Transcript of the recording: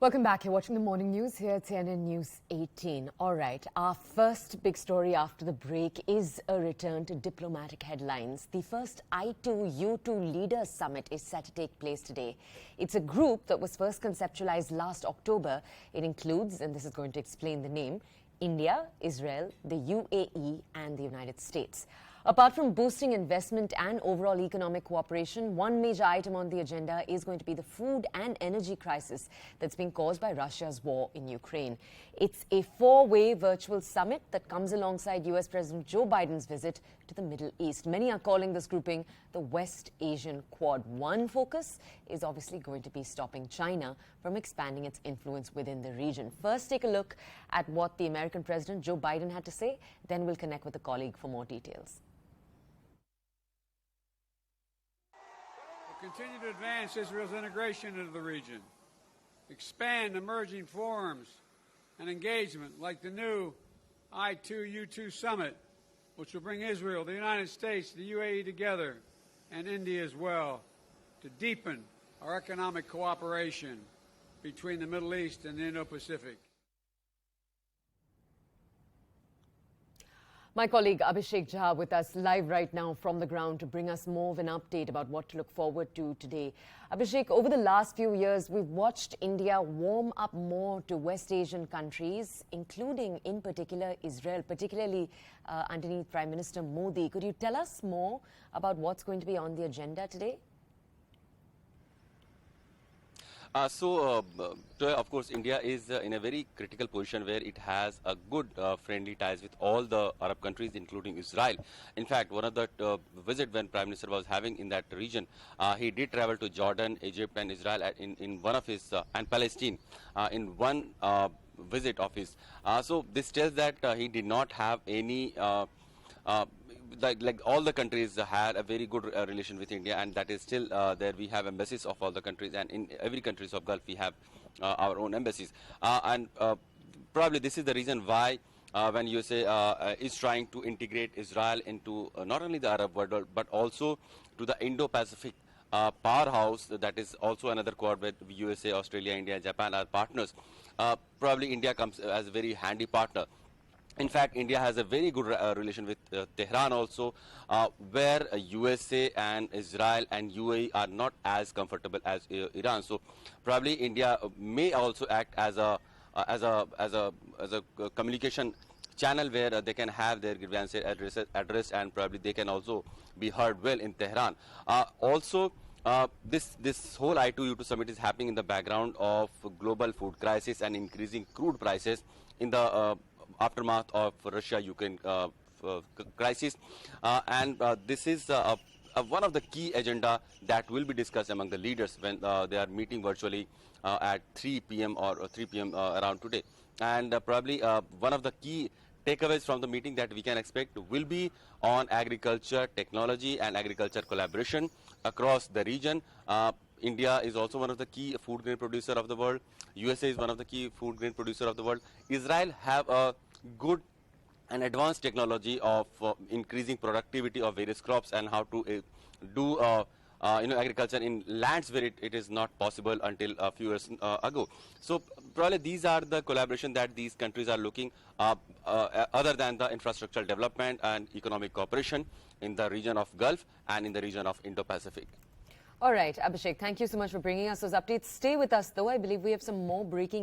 Welcome back. You're watching the morning news here at CNN News 18. All right, our first big story after the break is a return to diplomatic headlines. The first I2U2 Leaders Summit is set to take place today. It's a group that was first conceptualized last October. It includes, and this is going to explain the name, India, Israel, the UAE and the United States. Apart from boosting investment and overall economic cooperation, one major item on the agenda is going to be the food and energy crisis that's being caused by Russia's war in Ukraine. It's a four-way virtual summit that comes alongside US President Joe Biden's visit to the Middle East. Many are calling this grouping the West Asian Quad. One focus is obviously going to be stopping China from expanding its influence within the region. First, take a look at what the American President Joe Biden had to say. Then we'll connect with a colleague for more details. Continue to advance Israel's integration into the region, expand emerging forums and engagement like the new I2U2 Summit, which will bring Israel, the United States, the UAE together, and India as well, to deepen our economic cooperation between the Middle East and the Indo-Pacific. My colleague Abhishek Jha with us live right now from the ground to bring us more of an update about what to look forward to today. Abhishek, over the last few years, we've watched India warm up more to West Asian countries, including in particular Israel, particularly underneath Prime Minister Modi. Could you tell us more about what's going to be on the agenda today? Today, of course, India is in a very critical position where it has a good friendly ties with all the Arab countries, including Israel. In fact, one of the visit when Prime Minister was having in that region, he did travel to Jordan, Egypt and Israel in one of his, and Palestine in one visit of his. So this tells that he did not have any like all the countries had a very good relation with India, and that is still there. We have embassies of all the countries, and in every countries of Gulf we have our own embassies. Probably this is the reason why when USA is trying to integrate Israel into not only the Arab world but also to the Indo-Pacific powerhouse, that is also another quad where USA, Australia, India, Japan are partners. Probably India comes as a very handy partner. In fact, India has a very good relation with Tehran also, where USA and Israel and UAE are not as comfortable as Iran. So probably India may also act as a communication channel where they can have their grievances addressed, and probably they can also be heard well in Tehran. This whole I2U2 summit is happening in the background of global food crisis and increasing crude prices in the aftermath of Russia-Ukraine crisis, this is one of the key agenda that will be discussed among the leaders when they are meeting virtually at 3 p.m. or 3 p.m. Around today. And probably one of the key takeaways from the meeting that we can expect will be on agriculture, technology and agriculture collaboration across the region. India is also one of the key food grain producer of the world. USA is one of the key food grain producer of the world. Israel have a good and advanced technology of increasing productivity of various crops and how to do agriculture in lands where it is not possible until a few years ago. So probably these are the collaboration that these countries are looking other than the infrastructural development and economic cooperation in the region of Gulf and in the region of Indo-Pacific. All right, Abhishek, thank you so much for bringing us those updates. Stay with us, though. I believe we have some more breaking